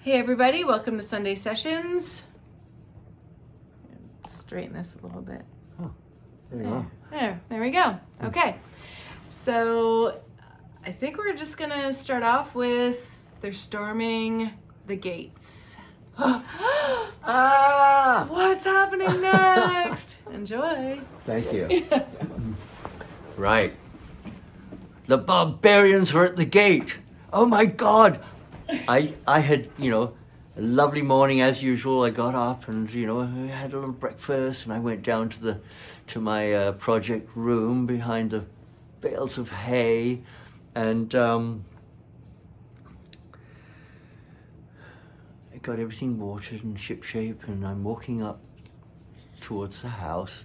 Hey everybody, welcome to Sunday Sessions. Straighten this a little bit. Oh, there you are. There we go. Okay. So I think we're just gonna start off with they're storming the gates. Ah! What's happening next? Enjoy. Thank you. Right. The barbarians were at the gate. Oh my God. I had, a lovely morning as usual. I got up and, I had a little breakfast and I went down to my project room behind the bales of hay and I got everything watered and shipshape and I'm walking up towards the house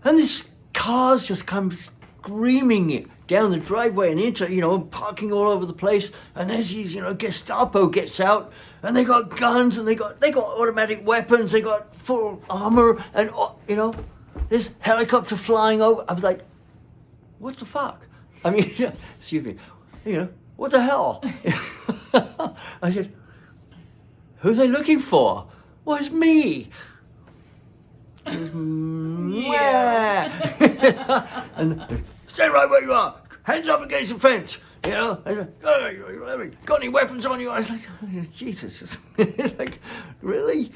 and this car's just come screaming down the driveway and into, parking all over the place. And there's these, Gestapo gets out and they got guns and they got automatic weapons. They got full armor and, this helicopter flying over. I was like, what the fuck? I mean, excuse me, what the hell? I said, who are they looking for? Well, it's me. Yeah. And stay right where you are. Hands up against the fence. I said, got any weapons on you? I was like, oh, Jesus. It's like, really?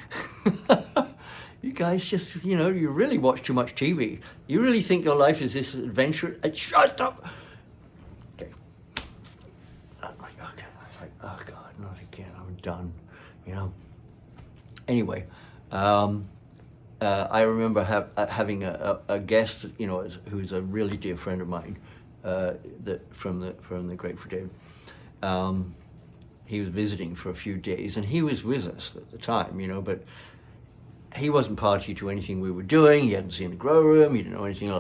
You guys just, you really watch too much TV. You really think your life is this adventure? Shut up. Okay. I'm like, okay. I was like, oh God, not again. I'm done. Anyway, I remember having a guest, who's a really dear friend of mine, from the Grateful Dead. He was visiting for a few days, and he was with us at the time, but he wasn't party to anything we were doing. He hadn't seen the grow room. He didn't know anything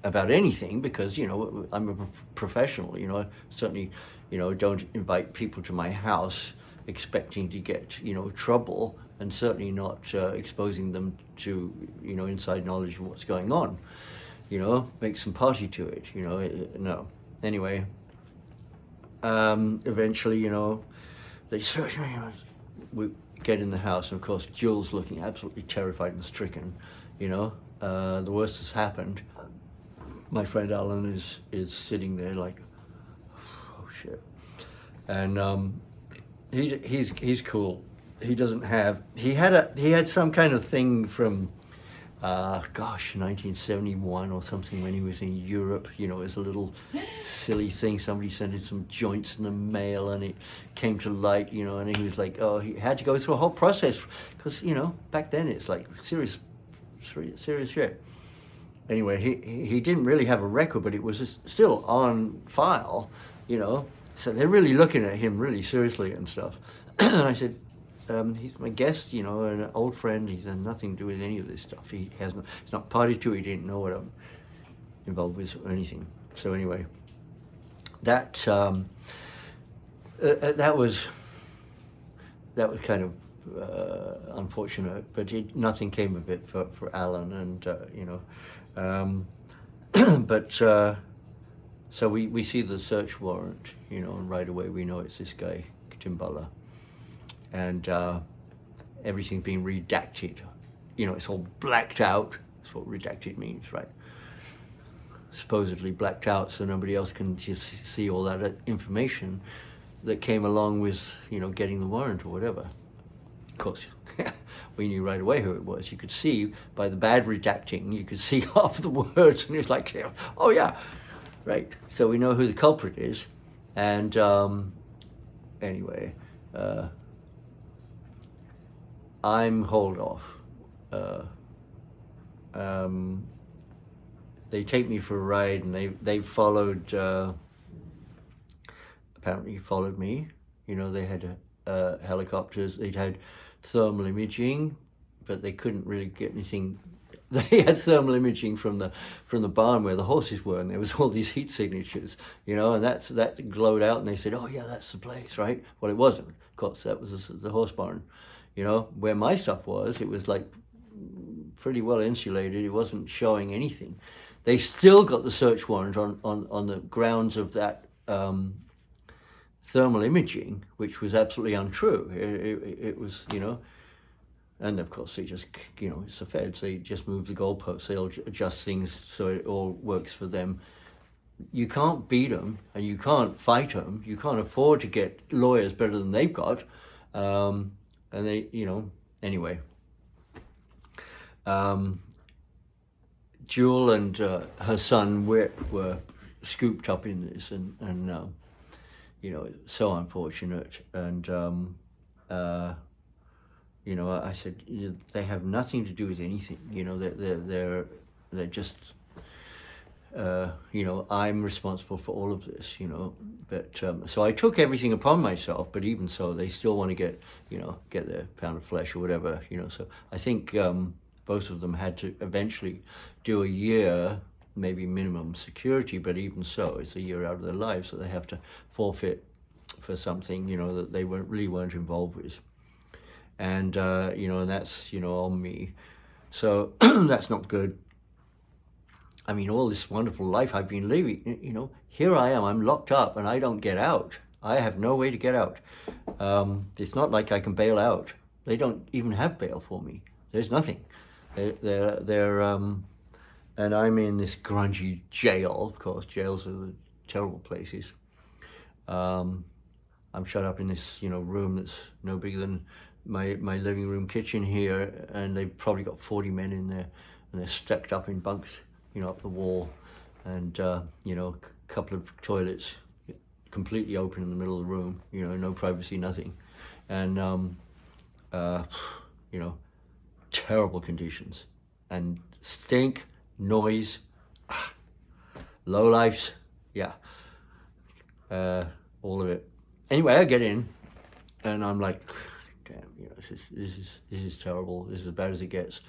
about anything because, I'm a professional. I certainly, don't invite people to my house expecting to get, trouble, and certainly not exposing them to, inside knowledge of what's going on. Make some party to it, no. Anyway, eventually, they search me. We get in the house, and of course, Jules looking absolutely terrified and stricken. The worst has happened. My friend Alan is sitting there like, oh shit. And he's cool. He doesn't have. He had some kind of thing from, 1971 or something when he was in Europe. It was a little silly thing. Somebody sent him some joints in the mail, and it came to light. And he was like, oh, he had to go through a whole process because back then it's like serious shit. Anyway, he didn't really have a record, but it was still on file. So they're really looking at him really seriously and stuff. And I said, he's my guest, an old friend. He's had nothing to do with any of this stuff. He's not party to it. He didn't know what I'm involved with or anything. So anyway, that was kind of unfortunate, but nothing came of it for Alan, and but so we see the search warrant, and right away we know it's this guy Timbala. And everything's being redacted. It's all blacked out. That's what redacted means, right? Supposedly blacked out so nobody else can just see all that information that came along with, getting the warrant or whatever. Of course, we knew right away who it was. You could see by the bad redacting, you could see half the words, and it was like, oh yeah, right. So we know who the culprit is. And anyway, I'm hauled off. They take me for a ride, and they followed. Apparently, followed me. They had helicopters. They'd had thermal imaging, but they couldn't really get anything. They had thermal imaging from the barn where the horses were, and there was all these heat signatures, and that glowed out, and they said, "Oh yeah, that's the place, right?" Well, it wasn't. Of course, that was the horse barn. Where my stuff was, it was like pretty well insulated. It wasn't showing anything. They still got the search warrant on the grounds of that thermal imaging, which was absolutely untrue. It was, and of course they just, it's the feds. They just move the goalposts. They'll adjust things so it all works for them. You can't beat them, and you can't fight them. You can't afford to get lawyers better than they've got. And they, anyway. Jewel and her son Whit were scooped up in this, and so unfortunate. And I said, they have nothing to do with anything. They're just. I'm responsible for all of this. But so I took everything upon myself. But even so, they still want to get their pound of flesh or whatever. So I think both of them had to eventually do a year, maybe minimum security. But even so, it's a year out of their lives, so they have to forfeit for something that they weren't involved with. And and that's on me. So that's not good. I mean, all this wonderful life I've been living, here I am, I'm locked up and I don't get out. I have no way to get out. It's not like I can bail out. They don't even have bail for me. There's nothing. They're and I'm in this grungy jail, of course. Jails are the terrible places. I'm shut up in this, room that's no bigger than my living room kitchen here, and they've probably got 40 men in there, and they're stacked up in bunks, up the wall, and a couple of toilets completely open in the middle of the room, no privacy, nothing. And terrible conditions, and stink, noise, low lifes, all of it. Anyway, I get in, and I'm like, damn, this is terrible. This is as bad as it gets.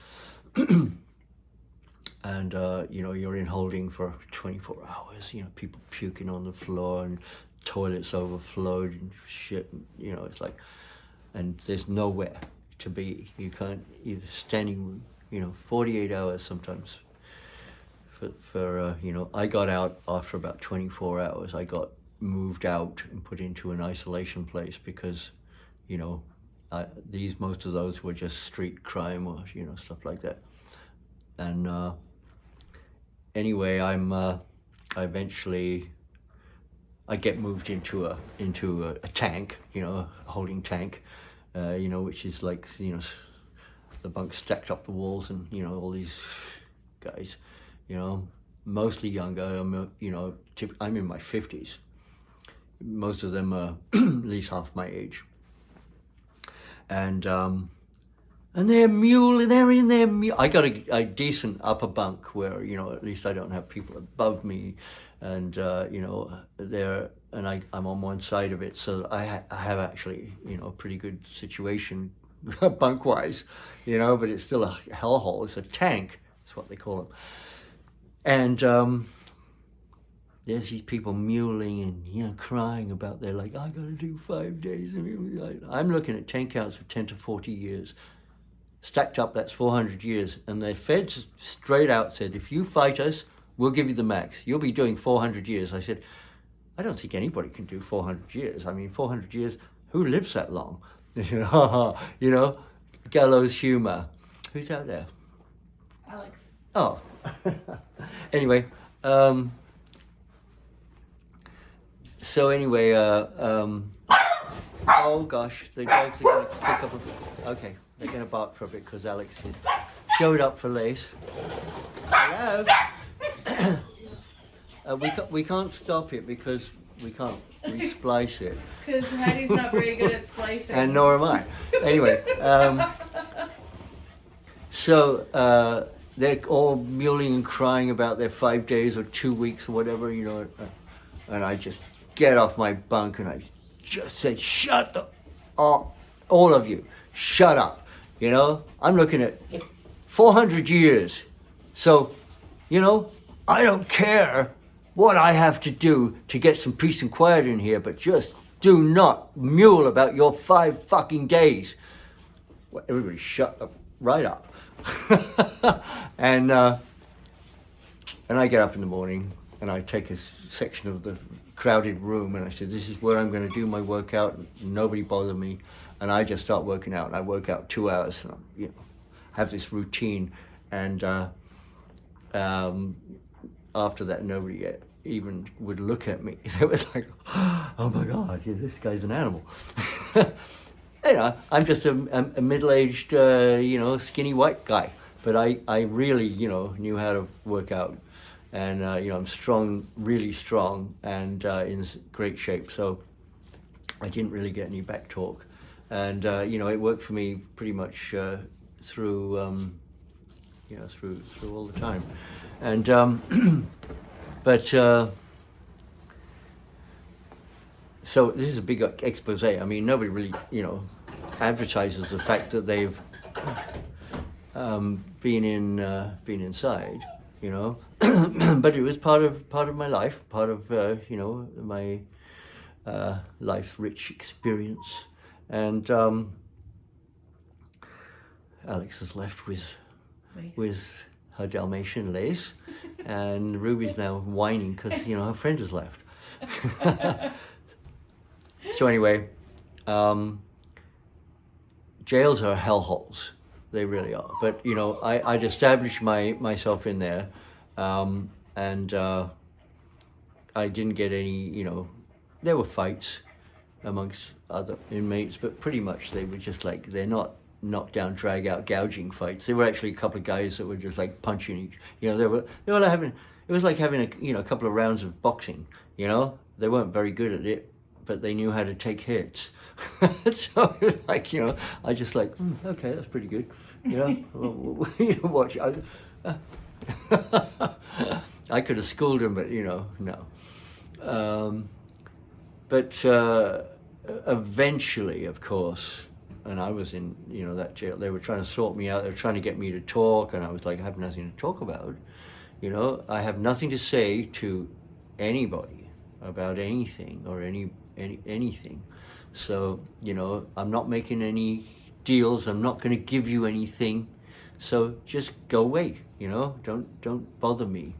And you're in holding for 24 hours. People puking on the floor, and toilets overflowed and shit. It's like, and there's nowhere to be. You can't, either standing room. 48 hours sometimes. For I got out after about 24 hours. I got moved out and put into an isolation place because, most of those were just street crime or stuff like that. And anyway, I get moved into a tank, a holding tank, which is like the bunks stacked up the walls, and all these guys, mostly younger. I'm in my 50s. Most of them are at least half my age. And they're in their mule. I got a decent upper bunk where, at least I don't have people above me. And, I'm on one side of it. So I have actually, a pretty good situation bunk-wise, but it's still a hellhole. It's a tank. That's what they call them. And there's these people mewling and, crying about they're like, I got to do 5 days. I'm looking at 10 counts of 10 to 40 years. Stacked up, that's 400 years. And the feds straight out said, if you fight us, we'll give you the max. You'll be doing 400 years. I said, I don't think anybody can do 400 years. I mean, 400 years, who lives that long? They said, gallows humor. Who's out there? Alex. Oh. Anyway, so anyway, oh gosh, the dogs are going to pick up okay. They're going to bark for a bit because Alex has showed up for Lace. Hello? We can't stop it because we can't re-splice it. Because Heidi's not very good at splicing. And nor am I. Anyway, so they're all mewling and crying about their 5 days or 2 weeks or whatever, and I just get off my bunk and I just said, shut the up, all of you, shut up. I'm looking at 400 years. So, I don't care what I have to do to get some peace and quiet in here, but just do not mule about your 5 fucking days. Well, everybody shut up, right up. And I get up in the morning and I take a section of the crowded room, and I said, this is where I'm going to do my workout. Nobody bother me, and I just start working out. And I work out 2 hours, and you know, have this routine, and after that, nobody even would look at me. It was like, oh my God, yeah, this guy's an animal. You know, I'm just a middle-aged, you know, skinny white guy. But I really, you know, knew how to work out. And, you know, I'm strong, really strong, and in great shape. So I didn't really get any back talk. And, you know, it worked for me pretty much through, you know, through all the time. And, but, so this is a big expose. I mean, nobody really, you know, advertises the fact that they've been inside, you know. But it was part of my life, part of you know, my life-rich experience. And Alex has left with her Dalmatian Lace, and Ruby's now whining because, you know, her friend has left. So anyway, jails are hellholes. They really are. But, you know, I'd established myself in there, and I didn't get any, you know, there were fights amongst other inmates, but pretty much they were just like, they're not knockdown, drag out, gouging fights. There were actually a couple of guys that were just like punching each, you know, they were like having, it was like having a couple of rounds of boxing, you know. They weren't very good at it, but they knew how to take hits. So it was like, you know, I just like, okay, that's pretty good, you know. You know, watch. I could have schooled him, but, you know, no. But eventually, of course, and I was in, you know, that jail, they were trying to sort me out. They were trying to get me to talk, and I was like, I have nothing to talk about. You know, I have nothing to say to anybody about anything or anything. So, you know, I'm not making any deals. I'm not going to give you anything. So just go away, you know, don't bother me.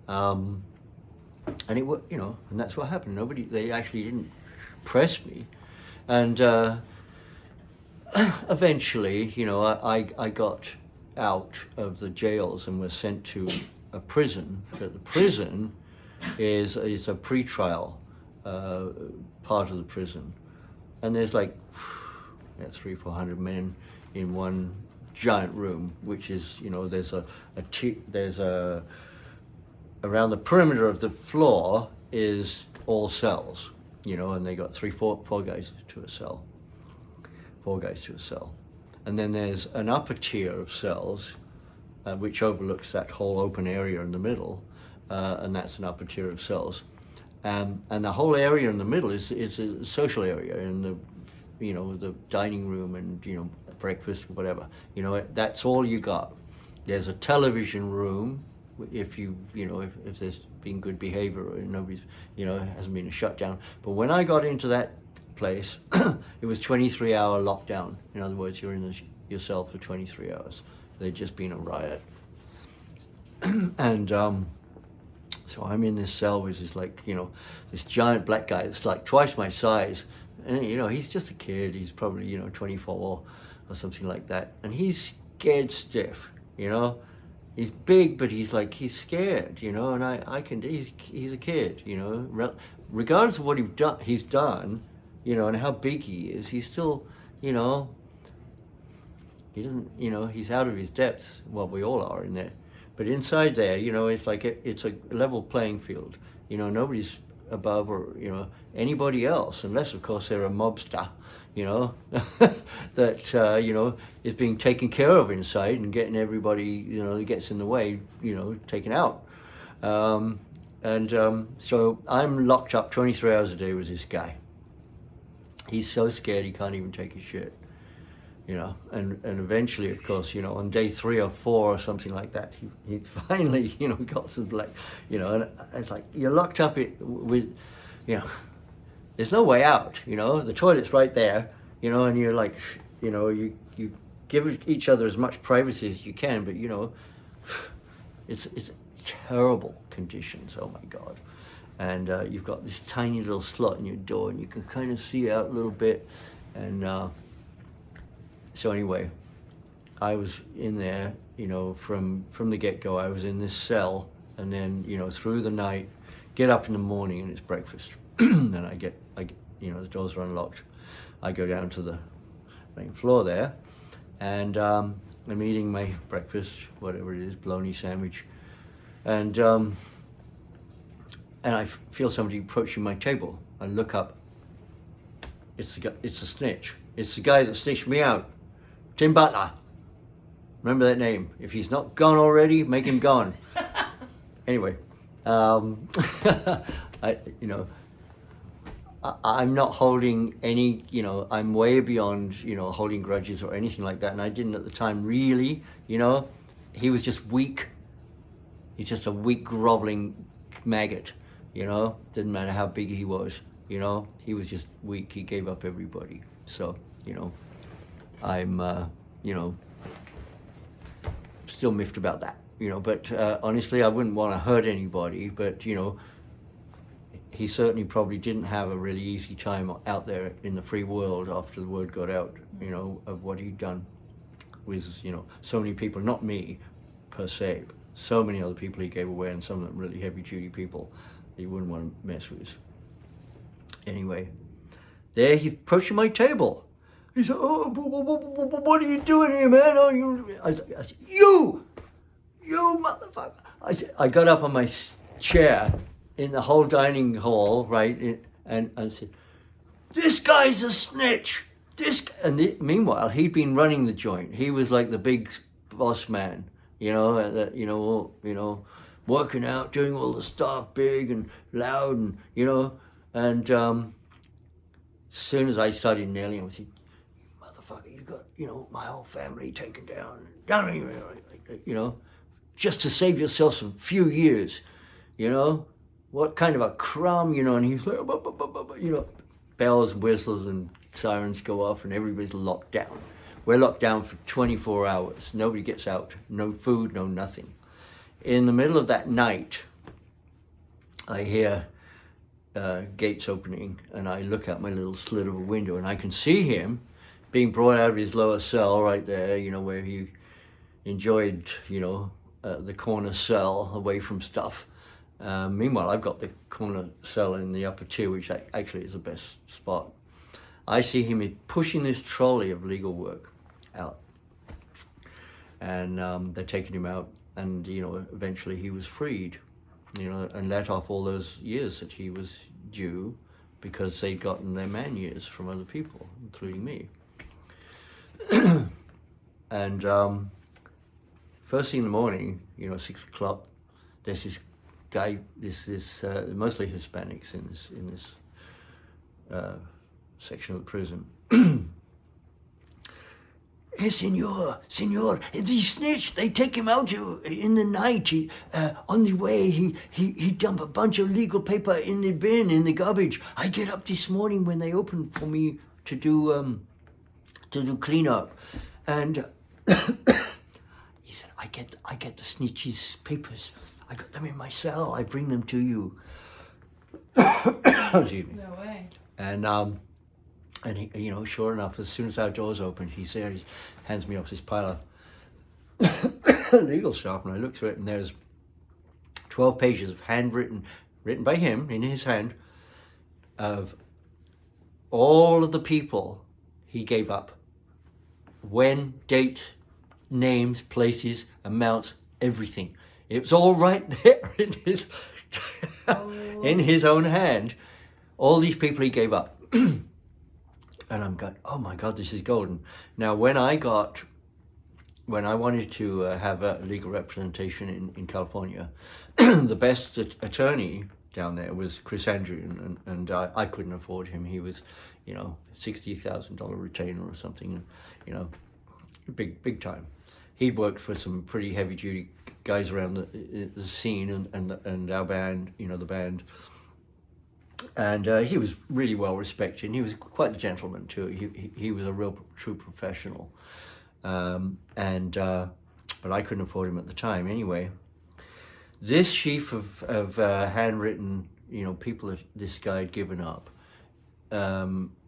And it, you know, and that's what happened. They actually didn't press me. And eventually, you know, I got out of the jails and was sent to a prison. But the prison is a pre-trial part of the prison. And there's like 300-400 men in one giant room, which is, you know, there's around the perimeter of the floor is all cells, you know, and they got four guys to a cell. 4 guys to a cell. And then there's an upper tier of cells, which overlooks that whole open area in the middle, and that's an upper tier of cells. And the whole area in the middle is a social area, in the, you know, the dining room and, you know, breakfast, whatever. You know, that's all you got. There's a television room, if you know, if there's been good behavior or nobody's, you know, hasn't been a shutdown. But when I got into that place, it was 23-hour lockdown. In other words, you're in your cell for 23 hours. There'd just been a riot. And so I'm in this cell with this, like, you know, this giant black guy that's like twice my size. And, you know, he's just a kid. He's probably, you know, 24 or something like that. And he's scared stiff, you know. He's big, but he's scared, you know. And he's a kid, you know. Regardless of what he's done, you know, and how big he is, he's still, you know, he doesn't, you know, he's out of his depth. Well, we all are in there. But inside there, you know, it's like it's a level playing field. You know, nobody's above or, you know, anybody else, unless, of course, they're a mobster, you know, that, you know, is being taken care of inside and getting everybody, you know, that gets in the way, you know, taken out. So I'm locked up 23 hours a day with this guy. He's so scared he can't even take his shit, you know. And eventually, of course, you know, on day 3 or 4 or something like that, he finally, you know, got some black, you know. And it's like, you're locked up with, you know, there's no way out, you know. The toilet's right there, you know, and you're like, you know, you give each other as much privacy as you can, but, you know, it's terrible conditions. Oh my God. and you've got this tiny little slot in your door, and you can kind of see out a little bit. And so anyway, I was in there, you know, from the get-go. I was in this cell, and then, you know, through the night, get up in the morning and it's breakfast. And I get, you know, the doors are unlocked. I go down to the main floor there, and I'm eating my breakfast, whatever it is, bologna sandwich, and I feel somebody approaching my table. I look up. It's a snitch. It's the guy that snitched me out, Tim Butler. Remember that name. If he's not gone already, make him gone. Anyway, I'm not holding any, you know, I'm way beyond, you know, holding grudges or anything like that. And I didn't at the time really, you know. He was just weak. He's just a weak, groveling maggot, you know. Didn't matter how big he was, you know. He was just weak. He gave up everybody. So, you know, I'm, you know, still miffed about that, you know. But honestly, I wouldn't want to hurt anybody. But, you know, he certainly probably didn't have a really easy time out there in the free world after the word got out, you know, of what he'd done with, you know, so many people, not me per se, but so many other people he gave away, and some of them really heavy-duty people that you wouldn't want to mess with. Anyway, there he approached my table. He said, "Oh, what are you doing here, man?" I said, you motherfucker. I got up on my chair in the whole dining hall, right, and I said, "This guy's a snitch." Meanwhile, he'd been running the joint. He was like the big boss man, you know, working out, doing all the stuff, big and loud, and you know. And as soon as I started nailing him, I said, "You motherfucker, you got, you know, my whole family taken down, you know, just to save yourself some few years, you know. What kind of a crumb, you know?" And he's like, you know, bells, whistles, and sirens go off, and everybody's locked down. We're locked down for 24 hours. Nobody gets out. No food, no nothing. In the middle of that night, I hear gates opening, and I look out my little slit of a window, and I can see him being brought out of his lower cell right there, you know, where he enjoyed, you know, the corner cell away from stuff. Meanwhile, I've got the corner cell in the upper tier, which actually is the best spot. I see him pushing this trolley of legal work out, and they're taking him out, and you know, eventually he was freed, you know, and let off all those years that he was due because they'd gotten their man years from other people, including me. And first thing in the morning, you know, 6 o'clock, there's this guy, this mostly Hispanics in this section of the prison. "Hey, senor, he snitched. They take him out in the night. On the way, he dumped a bunch of legal paper in the bin, in the garbage. I get up this morning when they opened for me to do cleanup, and he said, I get the snitch's papers. I got them in my cell. I bring them to you." Excuse me. No way. And he, you know, sure enough, as soon as our doors open, he's there. He hands me off this pile of legal stuff, and I look through it, and there's 12 pages of written by him in his hand, of all of the people he gave up. When, dates, names, places, amounts, everything. It was all right there in his in his own hand. All these people he gave up. And I'm going, oh my God, this is golden. Now, when I wanted to have a legal representation in California, the best attorney down there was Chris Andrew, and I couldn't afford him. He was, you know, $60,000 retainer or something, you know, big time. He'd worked for some pretty heavy duty guys around the scene and our band, you know, the band. And he was really well respected, and he was quite a gentleman too. He was a real true professional. But I couldn't afford him at the time anyway. This sheaf of handwritten people that this guy had given up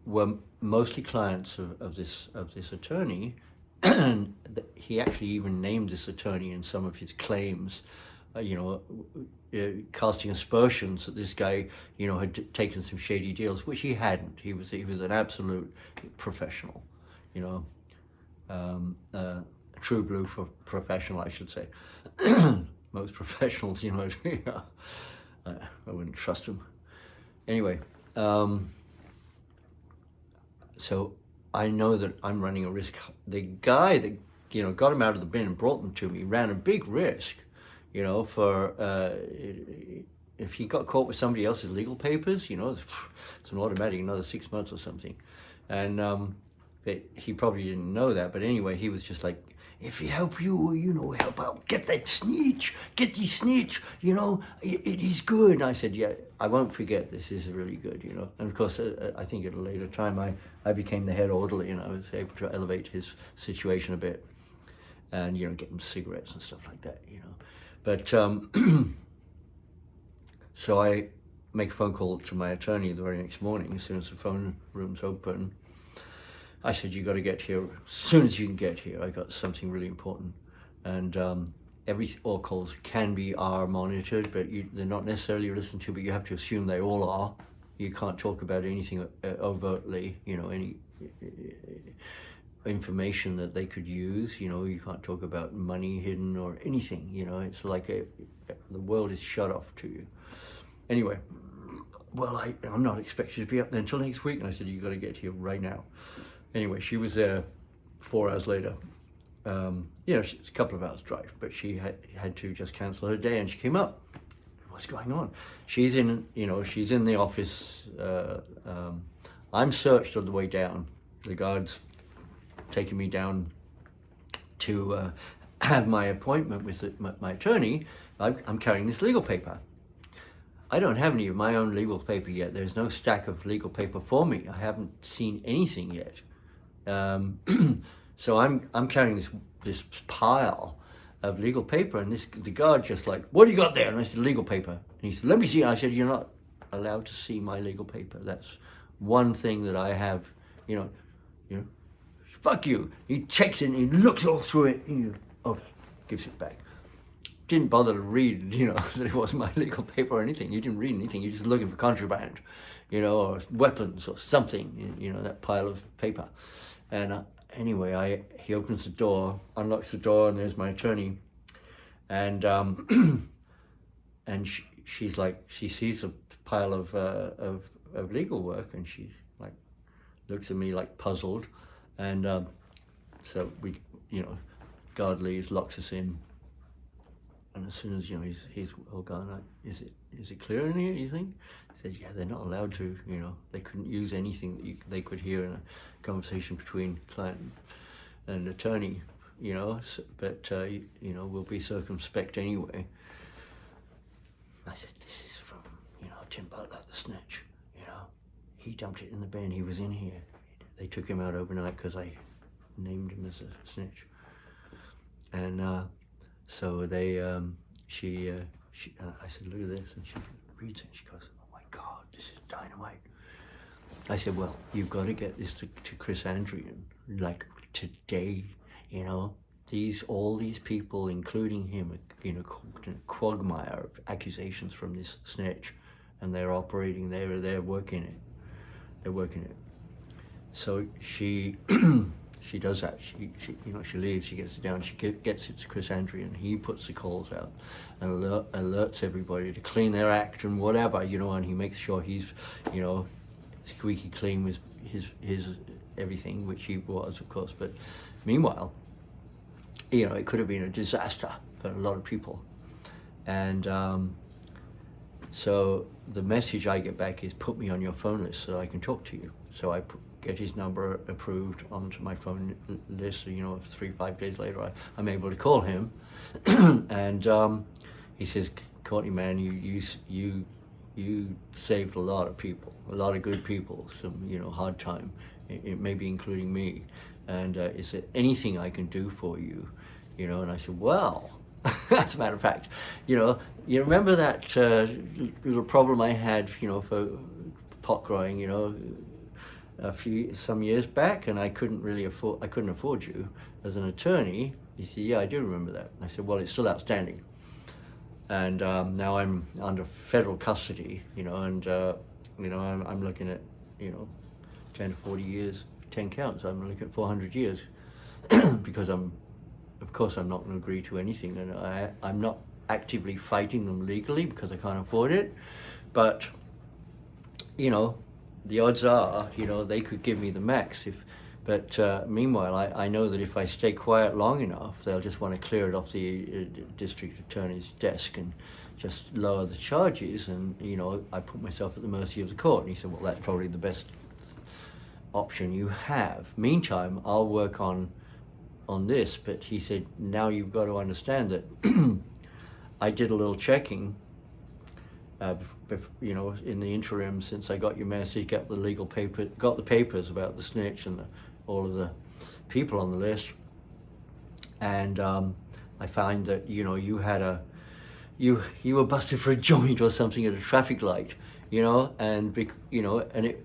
were mostly clients of this attorney, and he actually even named this attorney in some of his claims, casting aspersions that this guy, had taken some shady deals, which he hadn't. He was an absolute professional, a true blue professional, I should say. Most professionals, I wouldn't trust him. Anyway, so I know that I'm running a risk. The guy that got him out of the bin and brought them to me ran a big risk, for if he got caught with somebody else's legal papers, it's an automatic another 6 months or something, and he probably didn't know that. But anyway, he was just like, if he help you, help out, get the snitch, it is good. And I said, yeah, I won't forget, this is really good, And of course, I think at a later time, I became the head orderly, and I was able to elevate his situation a bit, and, get him cigarettes and stuff like that, But, so I make a phone call to my attorney the very next morning, as soon as the phone room's open. I said, you got to get here as soon as you can get here. I got something really important. And all calls are monitored, but they're not necessarily listened to, but you have to assume they all are. You can't talk about anything overtly, any information that they could use. You can't talk about money hidden or anything. It's like the world is shut off to you. Anyway, well, I'm not expected to be up there until next week. And I said, you got to get here right now. Anyway, she was there 4 hours later. It's a couple of hours drive, but she had to just cancel her day, and she came up. What's going on? She's in the office. I'm searched on the way down. The guard's taking me down to have my appointment with my attorney. I'm carrying this legal paper. I don't have any of my own legal paper yet. There's no stack of legal paper for me. I haven't seen anything yet. So I'm carrying this pile of legal paper, and the guard just like, what do you got there? And I said, legal paper. And he said, let me see. And I said, you're not allowed to see my legal paper. That's one thing that I have, fuck you. He checks it and he looks all through it, and gives it back. Didn't bother to read, that it wasn't my legal paper or anything. You didn't read anything. You're just looking for contraband, or weapons or something, that pile of paper. And anyway, he opens the door, unlocks the door, and there's my attorney. And and she's like, she sees a pile of legal work, and she like looks at me like puzzled. And so we, guard leaves, locks us in. And as soon as he's all gone, is it clear in here, you think? He said, yeah, they're not allowed to, they couldn't use anything that they could hear in a conversation between client and attorney, but we'll be circumspect anyway. I said, this is from, Tim Butler, the snitch, he dumped it in the bin, he was in here. They took him out overnight because I named him as a snitch. And so they, I said, look at this, and she reads it, and she goes, oh my God, this is dynamite. I said, well, you've got to get this to Chris Andrian, like today, all these people, including him, a quagmire of accusations from this snitch, and they're operating, they're working it. They're working it. So she does that. She leaves. She gets it down. She gets it to Chris Andrian. He puts the calls out and alerts everybody to clean their act and whatever, and he makes sure he's, squeaky clean with his everything, which he was, of course. But meanwhile, it could have been a disaster for a lot of people. And so the message I get back is, put me on your phone list so I can talk to you. So I get his number approved onto my phone list. So, 3-5 days later, I'm able to call him, and he says, Courtney, man, you saved a lot of people, a lot of good people, some hard time, maybe including me. And is there anything I can do for you? And I said, well, As a matter of fact, you remember that little problem I had, for pot growing, some years back, and I couldn't afford you as an attorney. He said, yeah, I do remember that. I said, well, it's still outstanding. And now I'm under federal custody, and I'm looking at, 10 to 40 years, 10 counts. I'm looking at 400 years because of course, I'm not going to agree to anything, and I'm not actively fighting them legally because I can't afford it. But, the odds are, they could give me the max. But meanwhile, I know that if I stay quiet long enough, they'll just want to clear it off the district attorney's desk and just lower the charges. And, I put myself at the mercy of the court. And he said, well, that's probably the best option you have. Meantime, I'll work on this. But he said, now you've got to understand that I did a little checking, in the interim since I got your message, got the papers about the snitch and all of the people on the list, and I find that you had you were busted for a joint or something at a traffic light, and it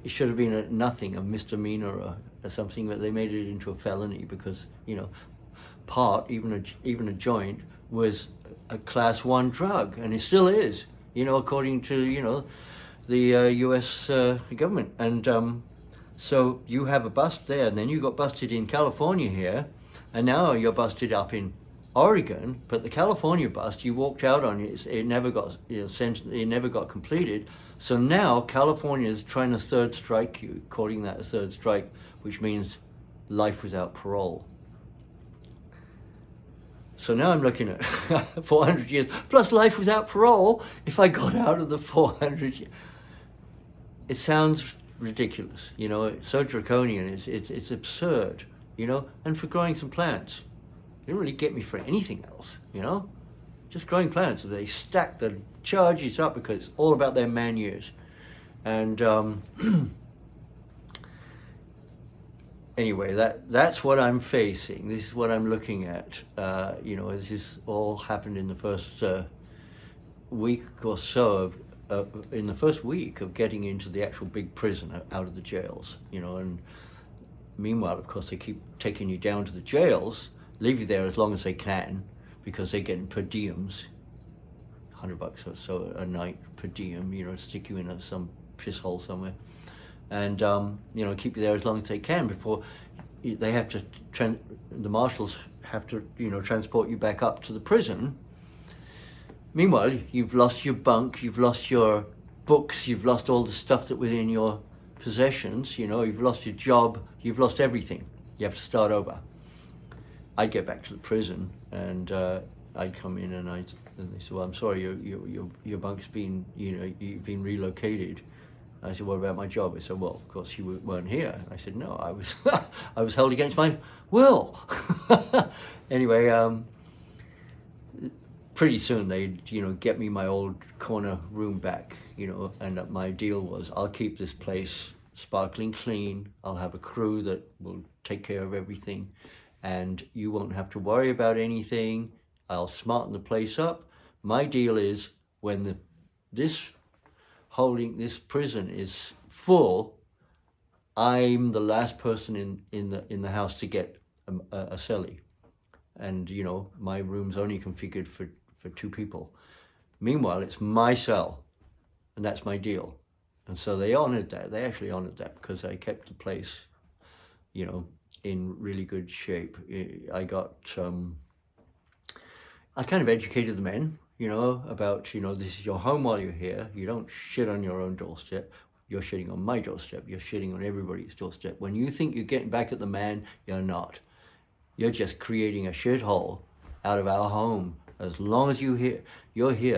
should have been a misdemeanor or something, but they made it into a felony because pot, even a joint, was a class 1 drug, and it still is, according to the U.S. government. And so you have a bust there, and then you got busted in California here, and now you're busted up in Oregon. But the California bust, you walked out on it never got it never got completed. So now California is trying to third strike you, calling that a third strike, which means life without parole. So now I'm looking at 400 years plus life without parole if I got out of the 400 years. It sounds ridiculous, it's so draconian, it's absurd, and for growing some plants. It didn't really get me for anything else, just growing plants. They stack the charges up because it's all about their man years. And anyway, that's what I'm facing. This is what I'm looking at. This has all happened in the first week or so in the first week of getting into the actual big prison out of the jails, and meanwhile, of course, they keep taking you down to the jails, leave you there as long as they can, because they're getting per diems, $100 or so a night per diem, stick you in some piss hole somewhere, and keep you there as long as they can before they have to, the marshals have to, transport you back up to the prison. Meanwhile, you've lost your bunk, you've lost your books, you've lost all the stuff that was in your possessions, you've lost your job, you've lost everything. You have to start over. I'd get back to the prison, and I'd come in, and they said, well, I'm sorry, your bunk's been, you've been relocated. I said, what about my job? I said, well, of course you weren't here. I said, no, I was I was held against my will. Anyway, pretty soon they'd, get me my old corner room back, and my deal was I'll keep this place sparkling clean. I'll have a crew that will take care of everything, and you won't have to worry about anything. I'll smarten the place up. My deal is when this prison is full, I'm the last person in the house to get a cellie, and my room's only configured for 2 people. Meanwhile, it's my cell, and that's my deal. And so they honored that. They actually honored that because I kept the place, in really good shape. I kind of educated the men, about, this is your home while you're here. You don't shit on your own doorstep. You're shitting on my doorstep. You're shitting on everybody's doorstep. When you think you're getting back at the man, you're not. You're just creating a shithole out of our home. As long as you're here,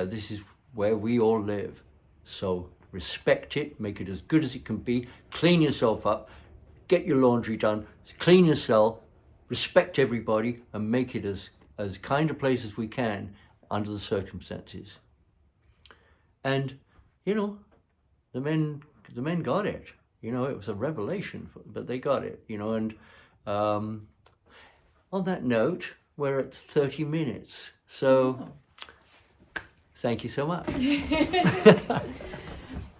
this is where we all live. So respect it, make it as good as it can be, clean yourself up, get your laundry done, clean your cell, respect everybody, and make it as kind a place as we can under the circumstances. And, the men got it. It was a revelation, but they got it, and on that note, we're at 30 minutes. So thank you so much.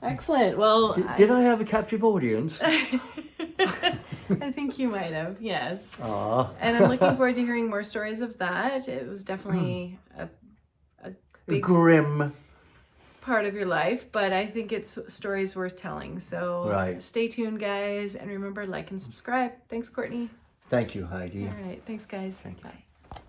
Excellent. Well, Did I have a captive audience? I think you might have, yes. Aw. And I'm looking forward to hearing more stories of that. It was definitely a big Grim. part of your life, but I think it's stories worth telling. So Right. stay tuned, guys, and remember, like and subscribe. Thanks, Courtney. Thank you, Heidi. All right. Thanks, guys. Thank you. Bye.